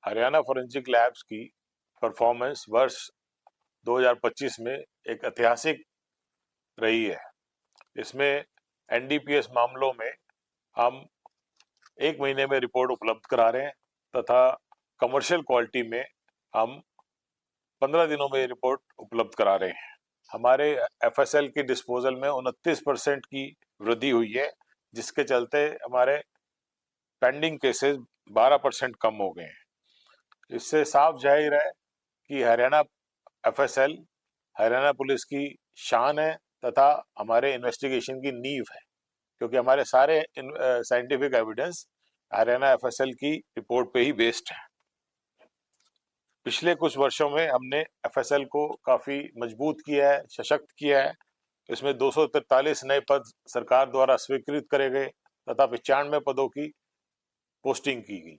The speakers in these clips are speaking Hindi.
हरियाणा फॉरेंसिक लैब्स की परफॉर्मेंस वर्ष 2025 में एक ऐतिहासिक रही है। इसमें एनडीपीएस मामलों में हम 1 महीने में रिपोर्ट उपलब्ध करा रहे हैं तथा कमर्शियल क्वालिटी में हम 15 दिनों में रिपोर्ट उपलब्ध करा रहे हैं। हमारे एफएसएल की डिस्पोजल में 29% की वृद्धि हुई है, जिसके चलते हमारे पेंडिंग केसेस 12% कम हो गए हैं। इससे साफ जाहिर है कि हरियाणा एफएसएल हरियाणा पुलिस की शान है तथा हमारे इन्वेस्टिगेशन की नींव है, क्योंकि हमारे सारे साइंटिफिक एविडेंस हरियाणा एफएसएल की रिपोर्ट पे ही बेस्ड है। पिछले कुछ वर्षों में हमने एफएसएल को काफी मजबूत किया है, सशक्त किया है। इसमें 243 नए पद सरकार द्वारा स्वीकृत करे गए तथा 95 पदों की पोस्टिंग की गई।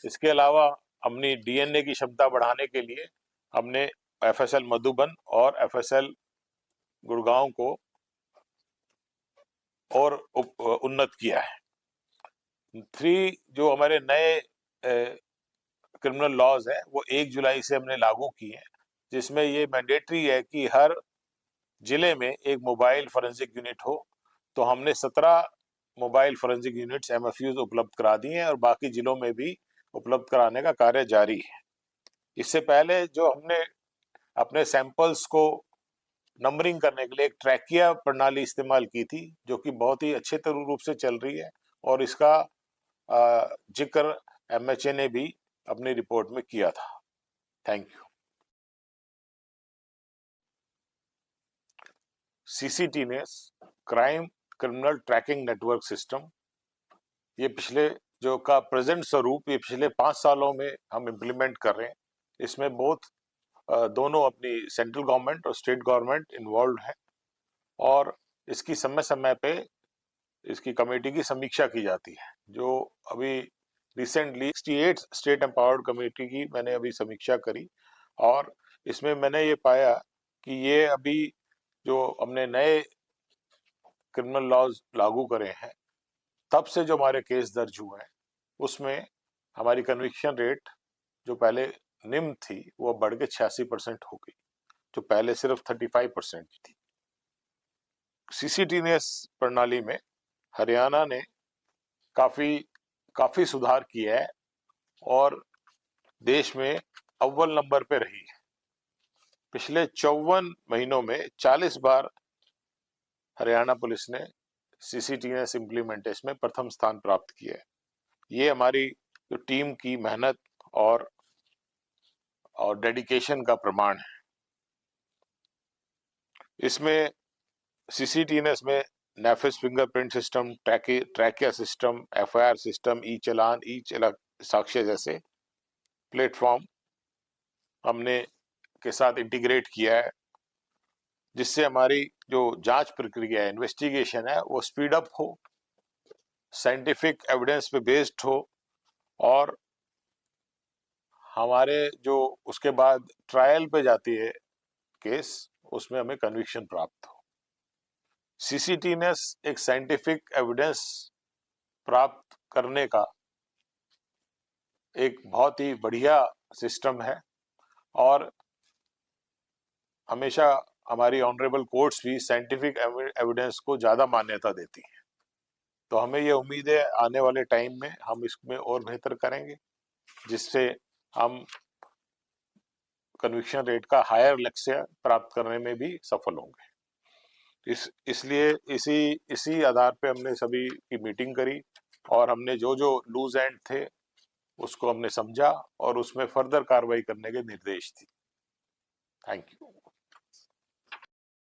इसके अलावा हमने डीएनए की क्षमता बढ़ाने के लिए हमने एफएसएल मधुबन और एफएसएल गुड़गांव को और उन्नत किया है। 3 जो हमारे नए क्रिमिनल लॉज है वो 1 जुलाई से हमने लागू किए हैं, जिसमें ये मैंडेटरी है कि हर जिले में एक मोबाइल फॉरेंसिक यूनिट हो। तो हमने 17 मोबाइल फॉरेंसिक यूनिट्स एमएफयूज उपलब्ध करा दिए हैं और बाकी जिलों में भी उपलब्ध कराने का कार्य जारी है। इससे पहले जो हमने अपने सैंपल्स को नंबरिंग करने के लिए एक ट्रैकिया प्रणाली इस्तेमाल की थी, जो कि बहुत ही अच्छे रूप से चल रही है और इसका जिक्र एमएचए ने भी अपनी रिपोर्ट में किया था। Thank you. CCTNS crime criminal tracking network system, ये पिछले जो का प्रेजेंट स्वरूप ये पिछले 5 सालों में हम इम्प्लीमेंट कर रहे हैं। इसमें दोनों अपनी सेंट्रल गवर्नमेंट और स्टेट गवर्नमेंट इन्वॉल्व है और इसकी समय समय पे इसकी कमेटी की समीक्षा की जाती है। जो अभी रिसेंटली 68 स्टेट एम्पावर्ड कमेटी की मैंने अभी समीक्षा करी और इसमें मैंने ये पाया कि ये अभी जो हमने नए क्रिमिनल लॉज लागू करे हैं तब से जो हमारे केस दर्ज हुए हैं उसमें हमारी कन्विक्शन रेट जो पहले निम्न थी वो बढ़ के 86% हो गई, जो पहले सिर्फ 35% थी। सीसीटीएनएस प्रणाली में हरियाणा ने काफी सुधार किया है और देश में अव्वल नंबर पे रही है। पिछले 54 महीनों में 40 बार हरियाणा पुलिस ने सीसीटीएनएस इम्प्लीमेंटेशन में प्रथम स्थान प्राप्त किया है। ये हमारी जो टीम की मेहनत और डेडिकेशन का प्रमाण है। इसमें सीसीटीएनएस में नेफिस फिंगरप्रिंट सिस्टम, ट्रैकिया सिस्टम, एफआईआर सिस्टम, ई चालान, ई साक्ष्य जैसे प्लेटफॉर्म हमने के साथ इंटीग्रेट किया है, जिससे हमारी जो जांच प्रक्रिया है, इन्वेस्टिगेशन है, वो स्पीड अप हो, साइंटिफिक एविडेंस पे बेस्ड हो और हमारे जो उसके बाद ट्रायल पे जाती है केस, उसमें हमें कन्विक्शन प्राप्त हो। सीसीटीएनएस एक साइंटिफिक एविडेंस प्राप्त करने का एक बहुत ही बढ़िया सिस्टम है और हमेशा हमारी ऑनरेबल कोर्ट्स भी साइंटिफिक एविडेंस को ज़्यादा मान्यता देती हैं। तो हमें ये उम्मीद है आने वाले टाइम में हम इसमें और बेहतर करेंगे, जिससे हम कन्विक्शन रेट का हायर लक्ष्य प्राप्त करने में भी सफल होंगे। इसलिए इसी आधार पे हमने सभी की मीटिंग करी और हमने जो लूज एंड थे उसको हमने समझा और उसमें फर्दर कार्रवाई करने के निर्देश दिए। Thank you.